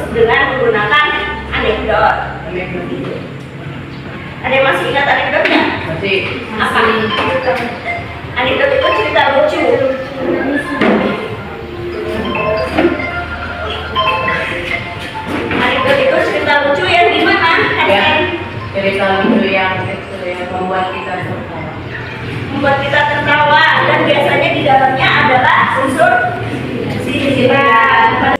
dengan menggunakan anekdot. Ada yang masih ingat anekdotnya? Masih. Apa? Anekdot itu cerita lucu. Anekdot itu cerita lucu yang gimana? Ya, cerita lucu yang membuat kita tertawa. Membuat kita tertawa, dan biasanya di dalamnya adalah unsur sindiran.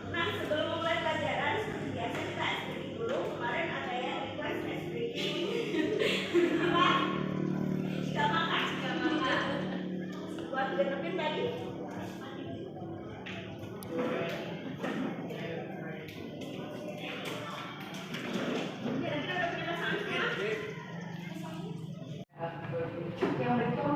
Nah, sebelum mulai pelajaran, seperti biasa kita explaining dulu. Kemarin ada yang request explaining. Apa? Jika makan. Buat genepin tadi. Kira-kira udah punya pasangan semua? Yang berikut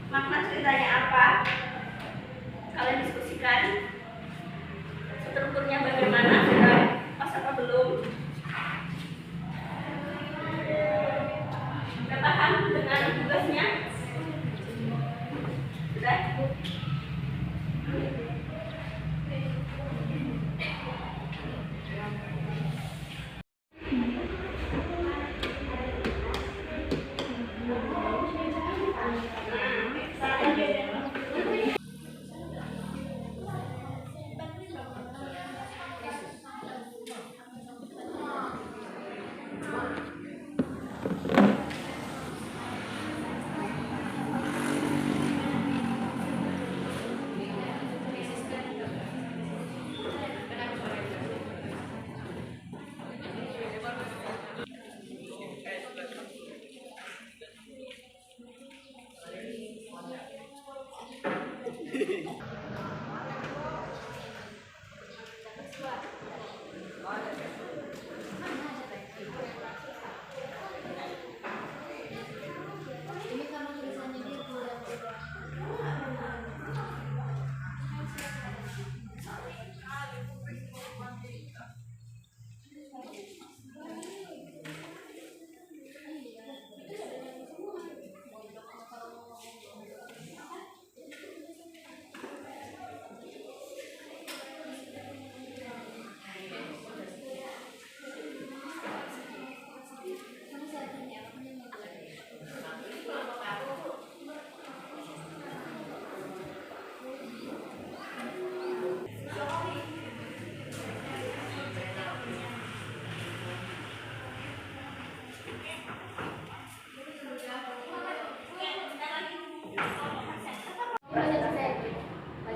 makna ceritanya apa, kalian diskusikan. Strukturnya bagaimana, sudah pas apa belum? Sudah paham dengan tugasnya? Sudah?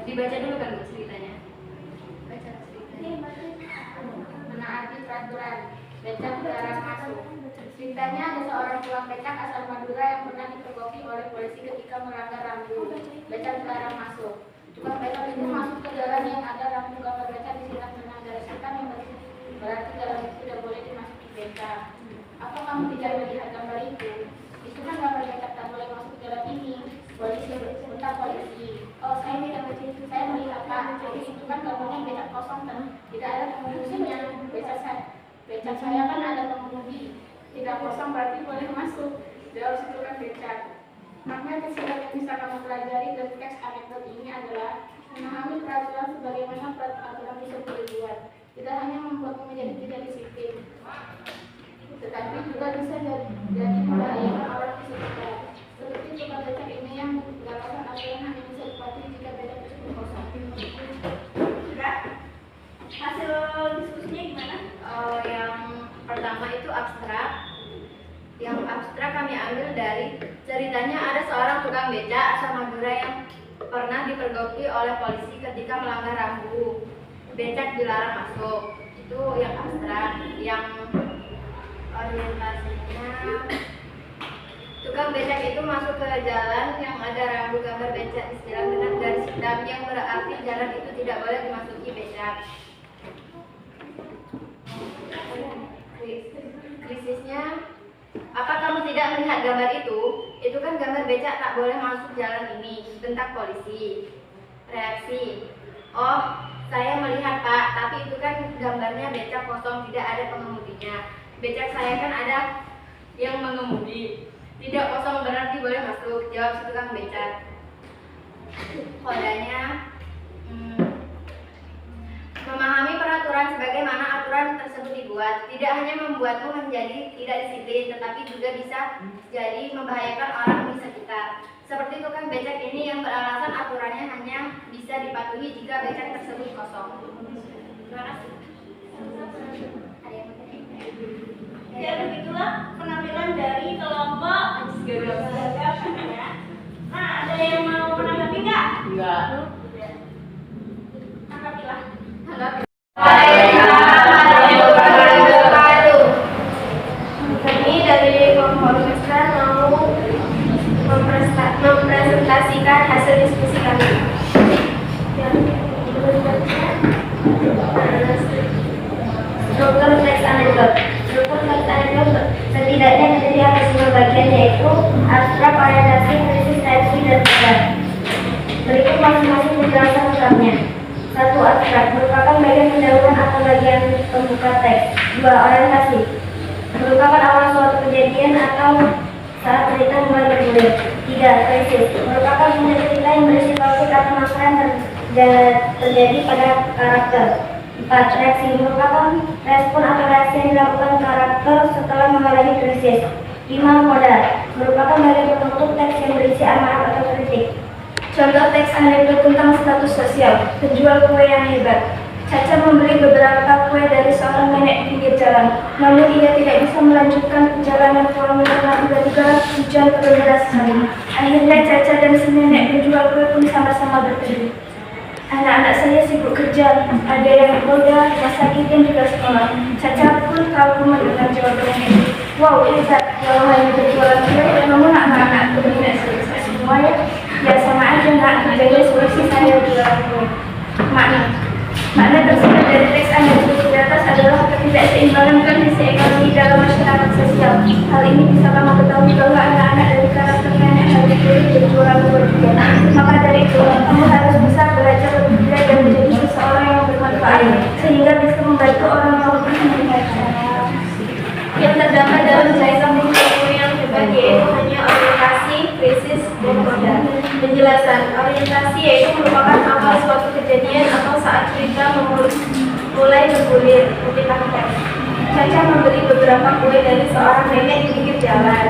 Dibaca dulu kan Bu ceritanya. Baca ceritanya. Menaati peraturan. Becak dilarang masuk. Ceritanya ada seorang tukang becak asal Madura yang pernah dipergoki oleh polisi ketika melanggar rambu. Becak dilarang masuk. Tukang becak itu masuk ke jalan yang ada rambu gambar becak disiram dengan garis hitam yang berarti jalan itu tidak boleh dimasuki becak. Apa kamu tidak melihat gambar itu? Itu kan gambar becak tak boleh masuk ke jalan ini. Polisi bentar polisi. Oh, saya tidak baca itu, saya melihat Pak. Jadi itu kan gambarnya becak kosong kan, tidak ada pengemudinya. Becak saya kan ada pengemudi, tidak kosong berarti boleh masuk. Jawab situ kan becak. Makna kesilapan yang bisa kamu pelajari dari teks anekdot ini adalah memahami peraturan sebagaimana peraturan tersebut dibuat. Tidak hanya membuatmu menjadi tidak disiplin, tetapi juga bisa jadi membahayakan orang di sekitar. Seperti tukang becak ini yang mengatakan aturan hanya bisa dipatuhi jika becak tersebut kosong. Sudah? Hasil diskusinya gimana? Yang pertama itu abstrak. Yang abstrak kami ambil dari ceritanya ada seorang tukang becak asal Madura yang pernah dipergoki oleh polisi ketika melanggar rambu. Becak dilarang masuk. Itu yang abstrak. Yang orientasinya, tukang becak itu masuk ke jalan yang ada rambu gambar becak disiram dengan garis hitam yang berarti jalan itu tidak boleh dimasuki becak. Krisisnya, apa kamu tidak melihat gambar itu? Itu kan gambar becak tak boleh masuk jalan ini, bentak polisi. Reaksi, oh saya melihat Pak, tapi itu kan gambarnya becak kosong, tidak ada pengemudinya. Becak saya kan ada yang mengemudi. Tidak kosong berarti boleh masuk. Jawab si tukang becak. Kodanya, memahami peraturan sebagaimana aturan tersebut dibuat. Tidak hanya membuatmu menjadi tidak disiplin, tetapi juga bisa jadi membahayakan orang di sekitar. Seperti tukang becak ini yang beralasan aturannya hanya bisa dipatuhi jika becak tersebut kosong. Terima kasih. Ya begitulah penampilan dari kelompok gagap ya. Nah, ada yang mau menanggapi nggak? Enggak. Tanggapilah. Kami dari kelompok orkestra mau mempresentasikan hasil diskusi kami. Struktur teks anekdot. Struktur teks anekdot setidaknya menjadi atas dua bagian, yaitu abstrak, orientasi, krisis, reaksi, dan contohnya. 1. Abstrak merupakan bagian pendahuluan atau bagian pembuka teks. 2. Orientasi merupakan awal suatu kejadian atau saat cerita mulai bergulir. 3. Tesis merupakan bunyi cerita yang berisi konflik atau masalah yang terjadi pada karakter. 4. Reaksi merupakan respon atau reaksi yang dilakukan karakter setelah mengalami krisis. 5. Koda merupakan bagian penutup teks yang berisi amarah atau kritik. Contoh teks anekdot tentang status sosial. Penjual kue yang hebat. Caca membeli beberapa kue dari seorang nenek di pinggir jalan. Namun ia tidak bisa melanjutkan perjalanan pulang karena tiba-tiba hujan deras sekali. Akhirnya Caca dan si nenek penjual kue pun sama-sama berteduh. Anak-anak saya sibuk kerja, ada yang bekerja, rumah sakit dan juga sekolah. Caca pun tahu mendengar jawaban nenek. Wow, hebat, kalau hanya berjualan kue, namun anak-anak berminat semua ya. Ya sama aja nak, jadi solusi saya jualan kue. Makna tersebut dari teks anekdot di atas adalah ketidakseimbangan kondisi ekonomi dalam masyarakat sosial. Hal ini bisa kamu ketahui bahwa anak-anak dari karakter nenek harus berjualan kue juga. Maka dari itu, kamu harus bisa belajar lebih baik dan menjadi seseorang yang bermanfaat sehingga bisa membantu orang yang lebih mendengarkan. Yang terdapat dalam cerita buku yang hebat yaitu hanya orientasi, krisis, dan koda. Penjelasan orientasi yaitu merupakan awal suatu kejadian atau saat cerita mulai bergulir. Kutipan teks. Caca membeli beberapa kue dari seorang nenek di pinggir jalan.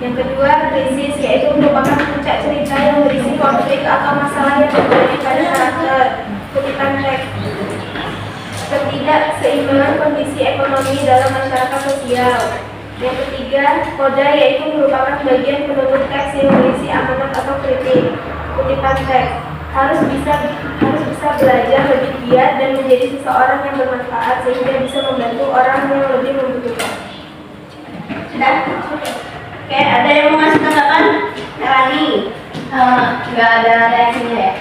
Yang kedua, krisis yaitu merupakan puncak cerita yang berisi konflik atau masalah yang terjadi pada karakter. Kutipan teks. Ketidakseimbangan kondisi ekonomi dalam masyarakat sosial. Yang ketiga, koda yaitu merupakan bagian penutup teks yang berisi amanat atau kritik. Kutipan teks. Harus bisa belajar lebih giat dan menjadi seseorang yang bermanfaat sehingga bisa membantu orang yang lebih membutuhkan. Sudah? Oke, ada yang mau ngasih tanggapan? Rani? Nggak ada reaksinya ya?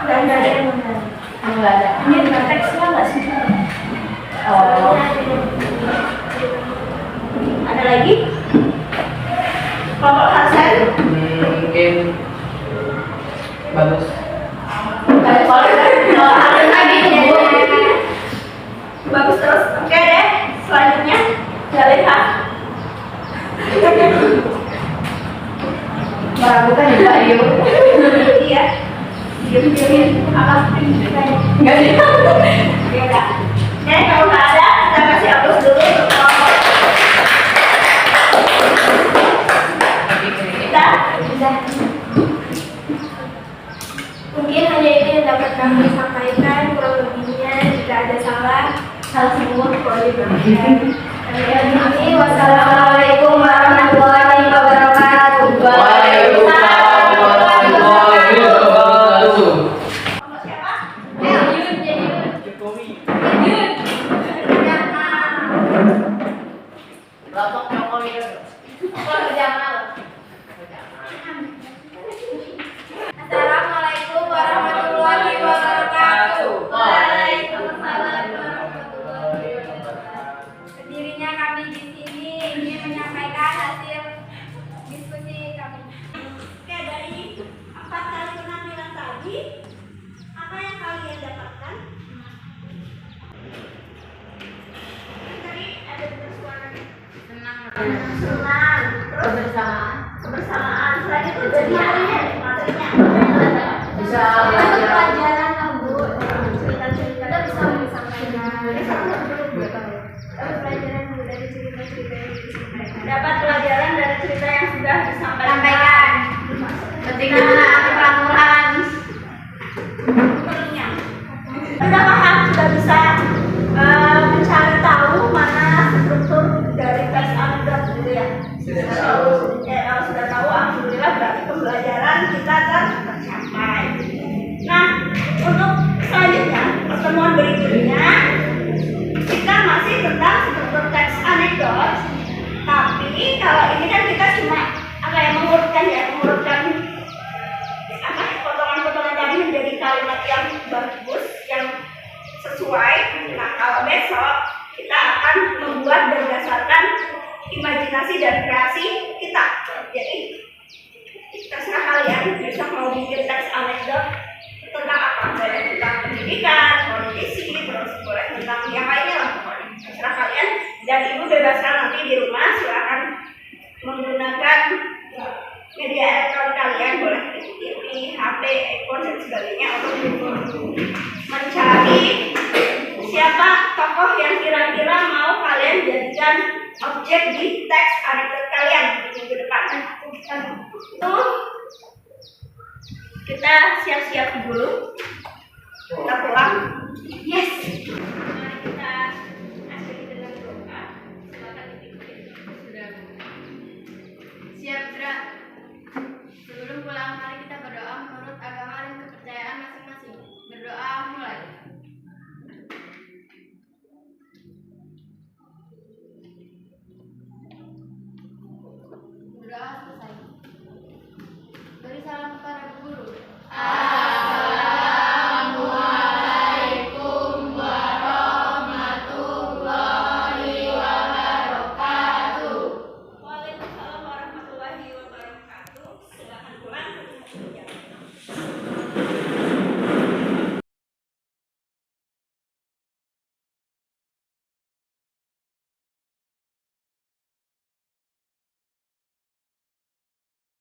Nggak ada yang menarik. Nggak ada. Ini dengan teksnya nggak sih? Oh. Ada lagi? Kelompok Hasan? Mungkin bagus. Bagus terus. Oke deh, selanjutnya Zaleha. Meragukan ya Pak Yu. Iya. Diam-diamin apa Nggak ada. ya udah. Kalau nggak ada, kita kasih hapus dulu untuk kelompok. Kita Mungkin hanya itu yang dapat kami sampaikan. Kurang lebihnya jika ada salah, hal semua boleh berbicara. Amin. Wassalamualaikum warahmatullahi wabarakatuh. Waalaikumsalam warahmatullahi wabarakatuh. kelompok siapa? Kelompok Jokowi. Assalamualaikum warahmatullahi wabarakatuh. Waalaikumsalam. Berdirinya kami di sini ingin menyampaikan hasil diskusi kami. Oke, dari 4 kali penampilan tadi, apa yang kalian dapatkan? Tadi ada bersuara Senang. senang, terus Kebersamaan. kebersamaan. Selain itu materinya. Bisa Dapat belajar. pelajaran lah Bu, cerita-cerita kita bisa disampaikan. Dapat pelajaran Bu dari cerita-cerita yang disampaikan. Dapat pelajaran dari cerita yang sudah disampaikan. Sampaikan. Pentingnya peraturan. Perlunya. Sudah paham, sudah bisa mencari tahu mana struktur dari teks anekdot gitu ya. Kalau sudah tahu, alhamdulillah berarti pembelajaran kita tercapai. Nah, untuk selanjutnya pertemuan berikutnya kita masih tentang struktur teks anekdot. Tapi kalau ini kan kita cuma mengurutkan potongan-potongan tadi menjadi kalimat yang bagus, yang sesuai. Nah, kalau besok kita akan membuat berdasarkan imajinasi dan kreasi kita. Jadi terserah kalian besok mau bikin teks anekdot tentang apa boleh tentang pendidikan, politisi, terus boleh tentang yang lainnya lah pokoknya. Terserah kalian dan ibu bebaskan nanti di rumah silakan menggunakan media elektronik kalian, boleh TV, HP, iPhone dan sebagainya untuk mencari siapa tokoh yang kira-kira mau kalian jadikan objek di teks artikel kalian di minggu depan. Itu kita siap-siap dulu. Kita pulang. Yes. Mari kita akhiri dengan doa. Silakan diikuti. Sudah. Siap gerak. Sebelum pulang, mari kita berdoa menurut agama dan kepercayaan masing-masing. Berdoa mulai. Berdoa selesai.